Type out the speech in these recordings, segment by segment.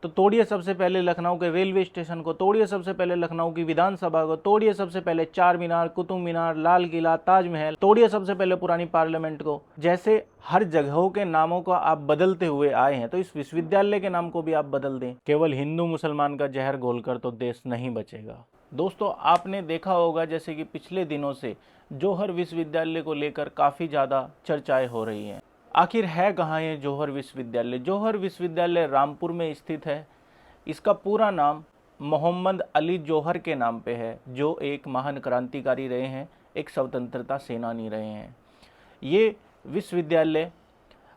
तो तोड़िए सबसे पहले लखनऊ के रेलवे स्टेशन को, तोड़िए सबसे पहले लखनऊ की विधानसभा को, तोड़िए सबसे पहले चार मीनार, कुतुब मीनार, लाल किला, ताजमहल, तोड़िए सबसे पहले पुरानी पार्लियामेंट को। जैसे हर जगहों के नामों को आप बदलते हुए आए हैं, तो इस विश्वविद्यालय के नाम को भी आप बदल दें। केवल हिंदू मुसलमान का जहर घोलकर तो देश नहीं बचेगा। दोस्तों, आपने देखा होगा जैसे कि पिछले दिनों से जौहर विश्वविद्यालय को लेकर काफ़ी ज़्यादा चर्चाएं हो रही हैं। आखिर है कहाँ ये जौहर विश्वविद्यालय? जौहर विश्वविद्यालय रामपुर में स्थित है। इसका पूरा नाम मोहम्मद अली जौहर के नाम पे है, जो एक महान क्रांतिकारी रहे हैं, एक स्वतंत्रता सेनानी रहे हैं। ये विश्वविद्यालय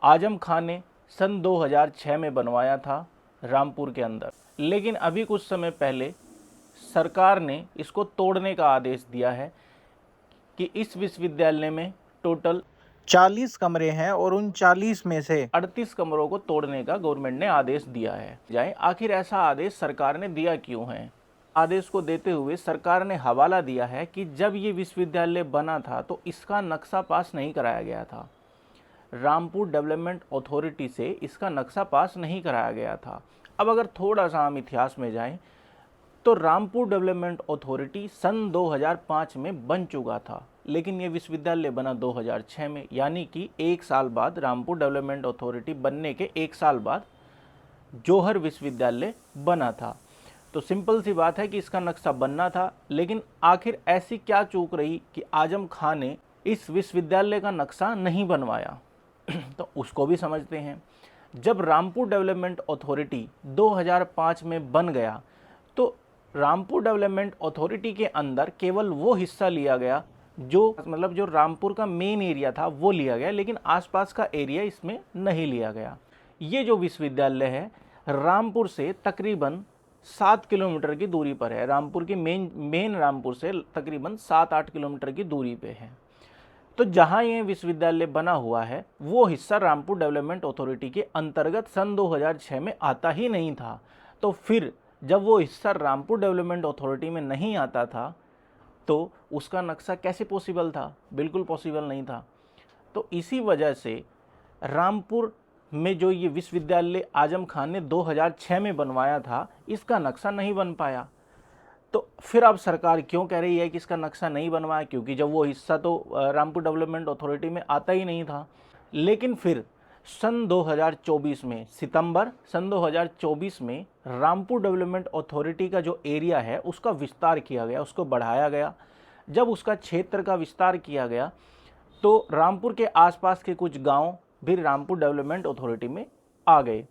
आजम खान ने सन 2006 में बनवाया था रामपुर के अंदर, लेकिन अभी कुछ समय पहले सरकार ने इसको तोड़ने का आदेश दिया है कि इस विश्वविद्यालय में टोटल 40 कमरे हैं और उन 40 में से 38 कमरों को तोड़ने का गवर्नमेंट ने आदेश दिया है। आखिर ऐसा आदेश सरकार ने दिया क्यों है? आदेश को देते हुए सरकार ने हवाला दिया है कि जब ये विश्वविद्यालय बना था तो इसका नक्शा पास नहीं कराया गया था। रामपुर डेवलपमेंट अथॉरिटी से इसका नक्शा पास नहीं कराया गया था। अब अगर थोड़ा सा हम इतिहास में जाएं तो रामपुर डेवलपमेंट अथॉरिटी सन 2005 में बन चुका था, लेकिन ये विश्वविद्यालय बना 2006 में, यानी कि एक साल बाद, रामपुर डेवलपमेंट अथॉरिटी बनने के एक साल बाद जौहर विश्वविद्यालय बना था। तो सिंपल सी बात है कि इसका नक्शा बनना था, लेकिन आखिर ऐसी क्या चूक रही कि आजम खान ने इस विश्वविद्यालय का नक्शा नहीं बनवाया? तो उसको भी समझते हैं। जब रामपुर डेवलपमेंट अथॉरिटी 2005 में बन गया तो रामपुर डेवलपमेंट अथॉरिटी के अंदर केवल वो हिस्सा लिया गया जो रामपुर का मेन एरिया था वो लिया गया, लेकिन आसपास का एरिया इसमें नहीं लिया गया। ये जो विश्वविद्यालय है रामपुर से तकरीबन 7 किलोमीटर की दूरी पर है। रामपुर के मेन रामपुर से तकरीबन 7-8 किलोमीटर की दूरी पे है। तो जहाँ ये विश्वविद्यालय बना हुआ है वो हिस्सा रामपुर डेवलपमेंट अथॉरिटी के अंतर्गत सन 2006 में आता ही नहीं था। तो फिर जब वो हिस्सा रामपुर डेवलपमेंट अथॉरिटी में नहीं आता था तो उसका नक्शा कैसे पॉसिबल था? बिल्कुल पॉसिबल नहीं था। तो इसी वजह से रामपुर में जो ये विश्वविद्यालय आजम खान ने 2006 में बनवाया था, इसका नक्शा नहीं बन पाया। तो फिर अब सरकार क्यों कह रही है कि इसका नक्शा नहीं बनवाया? क्योंकि जब वो हिस्सा तो रामपुर डेवलपमेंट अथॉरिटी में आता ही नहीं था। लेकिन फिर सन 2024 में, सितंबर सन 2024 में रामपुर डेवलपमेंट अथॉरिटी का जो एरिया है उसका विस्तार किया गया, उसको बढ़ाया गया। जब उसका क्षेत्र का विस्तार किया गया तो रामपुर के आसपास के कुछ गांव भी रामपुर डेवलपमेंट अथॉरिटी में आ गए,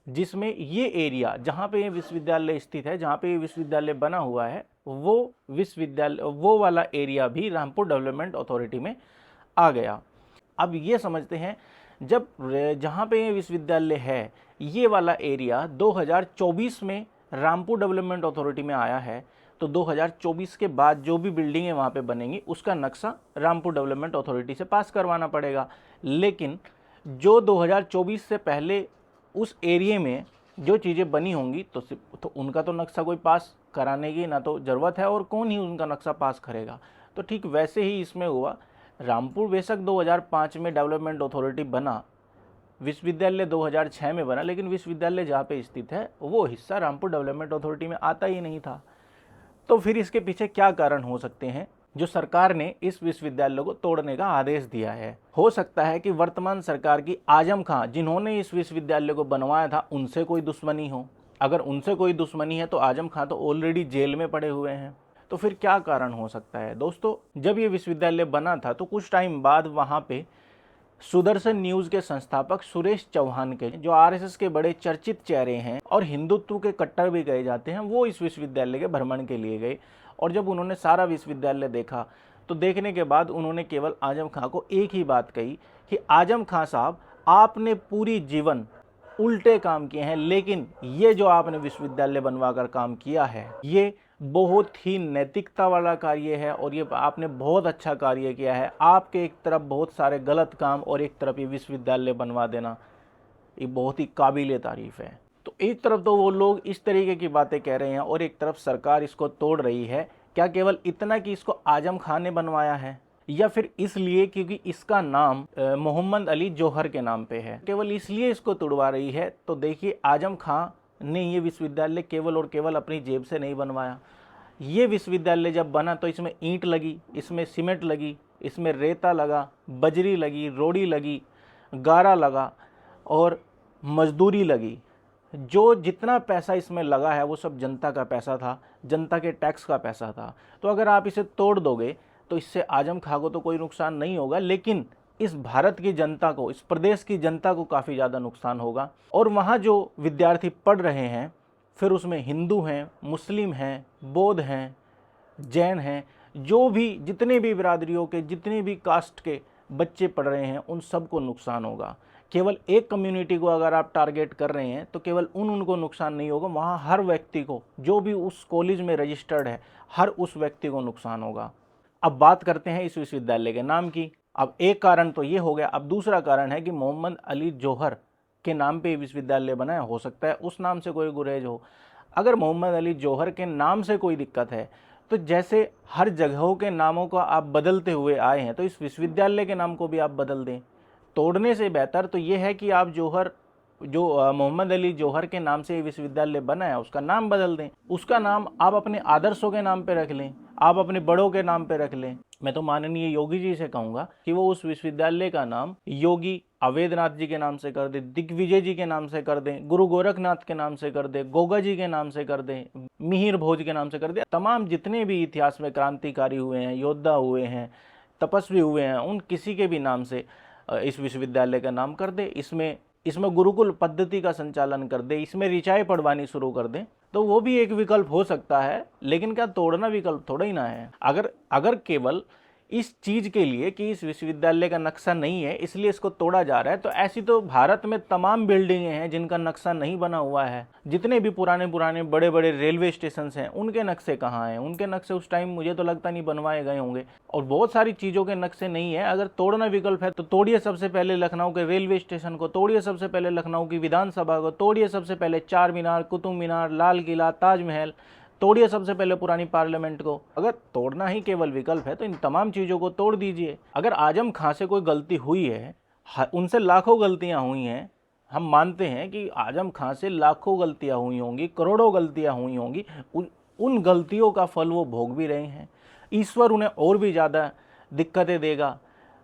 जिसमें ये एरिया जहाँ पे ये विश्वविद्यालय स्थित है, जहाँ पे ये विश्वविद्यालय बना हुआ है, वो वाला एरिया भी रामपुर डेवलपमेंट अथॉरिटी में आ गया। अब ये समझते हैं, जब जहाँ पे ये विश्वविद्यालय है ये वाला एरिया 2024 में रामपुर डेवलपमेंट अथॉरिटी में आया है, तो 2024 के बाद जो भी बिल्डिंगें वहाँ पे बनेंगी उसका नक्शा रामपुर डेवलपमेंट अथॉरिटी से पास करवाना पड़ेगा। लेकिन जो 2024 से पहले उस एरिया में जो चीज़ें बनी होंगी तो उनका तो नक्शा कोई पास कराने की ना तो ज़रूरत है, और कौन ही उनका नक्शा पास करेगा। तो ठीक वैसे ही इसमें हुआ। रामपुर बेशक 2005 में डेवलपमेंट अथॉरिटी बना, विश्वविद्यालय 2006 में बना, लेकिन विश्वविद्यालय जहाँ पे स्थित है वो हिस्सा रामपुर डेवलपमेंट अथॉरिटी में आता ही नहीं था। तो फिर इसके पीछे क्या कारण हो सकते हैं जो सरकार ने इस विश्वविद्यालय को तोड़ने का आदेश दिया है? हो सकता है कि वर्तमान सरकार की आजम खान, जिन्होंने इस विश्वविद्यालय को बनवाया था, उनसे कोई दुश्मनी हो। अगर उनसे कोई दुश्मनी है तो आजम खान तो ऑलरेडी जेल में पड़े हुए हैं। तो फिर क्या कारण हो सकता है? दोस्तों, जब ये विश्वविद्यालय बना था तो कुछ टाइम बाद वहाँ पे सुदर्शन न्यूज़ के संस्थापक सुरेश चौहान के, जो आरएसएस के बड़े चर्चित चेहरे हैं और हिंदुत्व के कट्टर भी कहे जाते हैं, वो इस विश्वविद्यालय के भ्रमण के लिए गए। और जब उन्होंने सारा विश्वविद्यालय देखा तो देखने के बाद उन्होंने केवल आजम खां को एक ही बात कही कि आजम खां साहब, आपने पूरी जीवन उल्टे काम किए हैं, लेकिन ये जो आपने विश्वविद्यालय बनवाकर काम किया है ये बहुत ही नैतिकता वाला कार्य है और ये आपने बहुत अच्छा कार्य किया है। आपके एक तरफ बहुत सारे गलत काम और एक तरफ ये विश्वविद्यालय बनवा देना, ये बहुत ही काबिल तारीफ़ है। तो एक तरफ तो वो लोग इस तरीके की बातें कह रहे हैं और एक तरफ सरकार इसको तोड़ रही है। क्या केवल इतना कि इसको आजम खान ने बनवाया है, या फिर इसलिए क्योंकि इसका नाम मोहम्मद अली जौहर के नाम पे है, केवल इसलिए इसको तुड़वा रही है? तो देखिए, आजम खां ने ये विश्वविद्यालय केवल और केवल अपनी जेब से नहीं बनवाया। ये विश्वविद्यालय जब बना तो इसमें ईंट लगी, इसमें सीमेंट लगी, इसमें रेता लगा, बजरी लगी, रोड़ी लगी, गारा लगा और मजदूरी लगी। जो जितना पैसा इसमें लगा है वो सब जनता का पैसा था, जनता के टैक्स का पैसा था। तो अगर आप इसे तोड़ दोगे तो इससे आजम खां को तो कोई नुकसान नहीं होगा, लेकिन इस भारत की जनता को, इस प्रदेश की जनता को काफ़ी ज़्यादा नुकसान होगा। और वहाँ जो विद्यार्थी पढ़ रहे हैं, फिर उसमें हिंदू हैं, मुस्लिम हैं, बौद्ध हैं, जैन हैं, जो भी जितने भी बिरादरियों के, जितने भी कास्ट के बच्चे पढ़ रहे हैं, उन सबको नुकसान होगा। केवल एक कम्युनिटी को अगर आप टारगेट कर रहे हैं तो केवल उनको नुकसान नहीं होगा, वहाँ हर व्यक्ति को, जो भी उस कॉलेज में रजिस्टर्ड है, हर उस व्यक्ति को नुकसान होगा। अब बात करते हैं इस विश्वविद्यालय के नाम की। अब एक कारण तो ये हो गया, अब दूसरा कारण है कि मोहम्मद अली जौहर के नाम पे विश्वविद्यालय बनाया, हो सकता है उस नाम से कोई गुरेज हो। अगर मोहम्मद अली जौहर के नाम से कोई दिक्कत है तो जैसे हर जगहों के नामों को आप बदलते हुए आए हैं तो इस विश्वविद्यालय के नाम को भी आप बदल दें। तोड़ने से बेहतर तो ये है कि आप मोहम्मद अली जौहर के नाम से विश्वविद्यालय बना है उसका नाम बदल दें। उसका नाम आप अपने आदर्शों के नाम पे रख लें, आप अपने बड़ों के नाम पे रख लें। मैं तो माननीय योगी जी से कहूँगा कि वो उस विश्वविद्यालय का नाम योगी अवैधनाथ जी के नाम से कर दें, दिग्विजय जी के नाम से कर दें, गुरु गोरखनाथ के नाम से कर दें, गोगा जी के नाम से कर दें, मिहिर भोज के नाम से कर दें। तमाम जितने भी इतिहास में क्रांतिकारी हुए हैं, योद्धा हुए हैं, तपस्वी हुए हैं, उन किसी के भी नाम से इस विश्वविद्यालय का नाम कर दे। इसमें गुरुकुल पद्धति का संचालन कर दे, इसमें ऋचाएँ पढ़वानी शुरू कर दें, तो वो भी एक विकल्प हो सकता है। लेकिन क्या तोड़ना विकल्प थोड़ा ही ना है। अगर केवल इस चीज के लिए कि इस विश्वविद्यालय का नक्शा नहीं है इसलिए इसको तोड़ा जा रहा है, तो ऐसी तो भारत में तमाम बिल्डिंगें हैं जिनका नक्शा नहीं बना हुआ है। जितने भी पुराने बड़े बड़े रेलवे स्टेशन हैं उनके नक्शे कहाँ हैं? उनके नक्शे उस टाइम मुझे तो लगता नहीं बनवाए गए होंगे। और बहुत सारी चीज़ों के नक्शे नहीं है। अगर तोड़ना विकल्प है तो तोड़िए सबसे पहले लखनऊ के रेलवे स्टेशन को, तोड़िए सबसे पहले लखनऊ की विधानसभा को, तोड़िए सबसे पहले चार मीनार, कुतुब मीनार, लाल किला, ताजमहल, तोड़िए सबसे पहले पुरानी पार्लियामेंट को। अगर तोड़ना ही केवल विकल्प है तो इन तमाम चीज़ों को तोड़ दीजिए। अगर आजम खां से कोई गलती हुई है, उनसे लाखों गलतियां हुई हैं, हम मानते हैं कि आजम खां से लाखों गलतियां हुई होंगी, करोड़ों गलतियां हुई होंगी, उन गलतियों का फल वो भोग भी रहे हैं। ईश्वर उन्हें और भी ज़्यादा दिक्कतें देगा।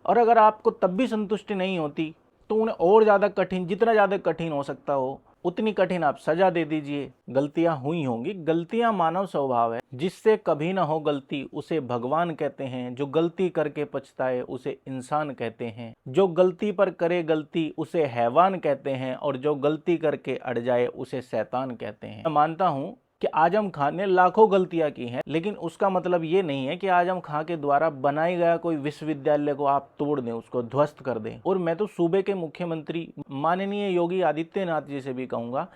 और अगर आपको तब भी संतुष्टि नहीं होती तो उन्हें और ज़्यादा कठिन, जितना ज़्यादा कठिन हो सकता हो उतनी कठिन आप सजा दे दीजिए। गलतियां हुई होंगी, गलतियां मानव स्वभाव है। जिससे कभी ना हो गलती उसे भगवान कहते हैं, जो गलती करके पछताए उसे इंसान कहते हैं, जो गलती पर करे गलती उसे हैवान कहते हैं, और जो गलती करके अड़ जाए उसे शैतान कहते हैं। मैं मानता हूँ कि आजम खां ने लाखों गलतियां की हैं, लेकिन उसका मतलब ये नहीं है कि आजम खां के द्वारा बनाया गया कोई विश्वविद्यालय को आप तोड़ दें, उसको ध्वस्त कर दें। और मैं तो सूबे के मुख्यमंत्री माननीय योगी आदित्यनाथ जी से भी कहूँगा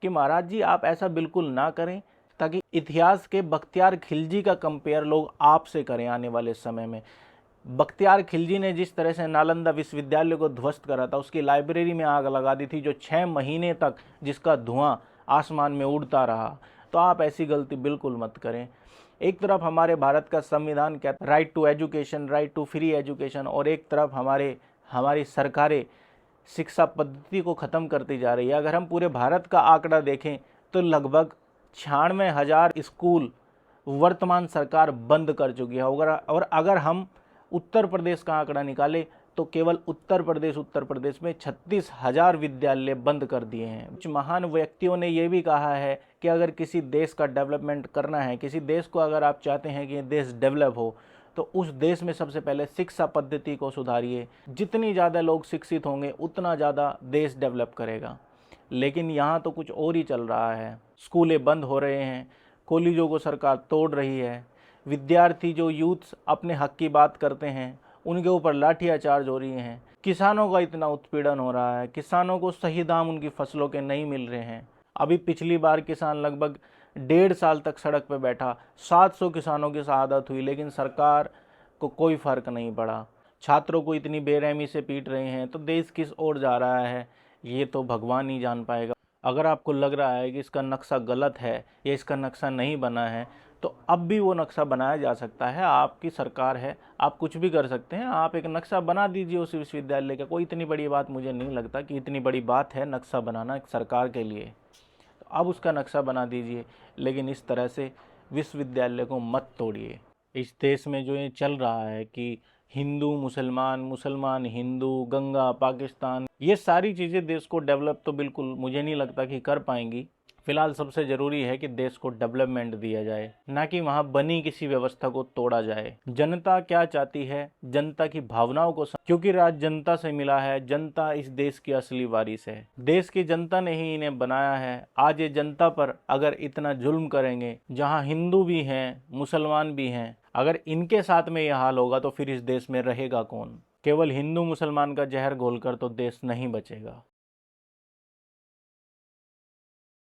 कि महाराज जी आप ऐसा बिल्कुल ना करें, ताकि इतिहास के बख्तियार खिलजी का कंपेयर लोग आपसे करें आने वाले समय में। बख्तियार खिलजी ने जिस तरह से नालंदा विश्वविद्यालय को ध्वस्त करा था, उसकी लाइब्रेरी में आग लगा दी थी, जो 6 महीने तक जिसका धुआं आसमान में उड़ता रहा। तो आप ऐसी गलती बिल्कुल मत करें। एक तरफ हमारे भारत का संविधान कहता है right to education, right to free education, और एक तरफ हमारी सरकारें शिक्षा पद्धति को ख़त्म करती जा रही है। अगर हम पूरे भारत का आंकड़ा देखें तो लगभग 96,000 स्कूल वर्तमान सरकार बंद कर चुकी है। और अगर हम उत्तर प्रदेश का आंकड़ा निकालें तो केवल उत्तर प्रदेश में 36,000 विद्यालय बंद कर दिए हैं। कुछ महान व्यक्तियों ने यह भी कहा है कि अगर किसी देश का डेवलपमेंट करना है, किसी देश को अगर आप चाहते हैं कि देश डेवलप हो, तो उस देश में सबसे पहले शिक्षा पद्धति को सुधारिए। जितनी ज़्यादा लोग शिक्षित होंगे उतना ज़्यादा देश डेवलप करेगा। लेकिन यहाँ तो कुछ और ही चल रहा है। स्कूलें बंद हो रहे हैं, कॉलेजों को सरकार तोड़ रही है, विद्यार्थी जो यूथ अपने हक की बात करते हैं उनके ऊपर लाठियाँ चार्ज हो रही हैं, किसानों का इतना उत्पीड़न हो रहा है, किसानों को सही दाम उनकी फसलों के नहीं मिल रहे हैं। अभी पिछली बार किसान लगभग 1.5 साल तक सड़क पर बैठा, 700 किसानों की शहादत हुई, लेकिन सरकार को कोई फ़र्क नहीं पड़ा। छात्रों को इतनी बेरहमी से पीट रहे हैं, तो देश किस ओर जा रहा है ये तो भगवान ही जान पाएगा। अगर आपको लग रहा है कि इसका नक्शा गलत है या इसका नक्शा नहीं बना है, तो अब भी वो नक्शा बनाया जा सकता है। आपकी सरकार है, आप कुछ भी कर सकते हैं। आप एक नक्शा बना दीजिए उस विश्वविद्यालय का। कोई इतनी बड़ी बात मुझे नहीं लगता कि इतनी बड़ी बात है नक्शा बनाना एक सरकार के लिए। तो अब उसका नक्शा बना दीजिए, लेकिन इस तरह से विश्वविद्यालय को मत तोड़िए। इस देश में जो ये चल रहा है कि हिंदू मुसलमान, मुसलमान हिंदू, गंगा पाकिस्तान, ये सारी चीज़ें देश को डेवलप तो बिल्कुल मुझे नहीं लगता कि कर पाएंगी। फिलहाल सबसे ज़रूरी है कि देश को डेवलपमेंट दिया जाए, ना कि वहाँ बनी किसी व्यवस्था को तोड़ा जाए। जनता क्या चाहती है, जनता की भावनाओं को क्योंकि राज जनता से मिला है, जनता इस देश की असली वारिस है। देश की जनता ने ही इन्हें बनाया है। आज ये जनता पर अगर इतना जुल्म करेंगे, जहाँ हिंदू भी हैं मुसलमान भी हैं, अगर इनके साथ में यह हाल होगा तो फिर इस देश में रहेगा कौन? केवल हिंदू मुसलमान का जहर घोलकर तो देश नहीं बचेगा।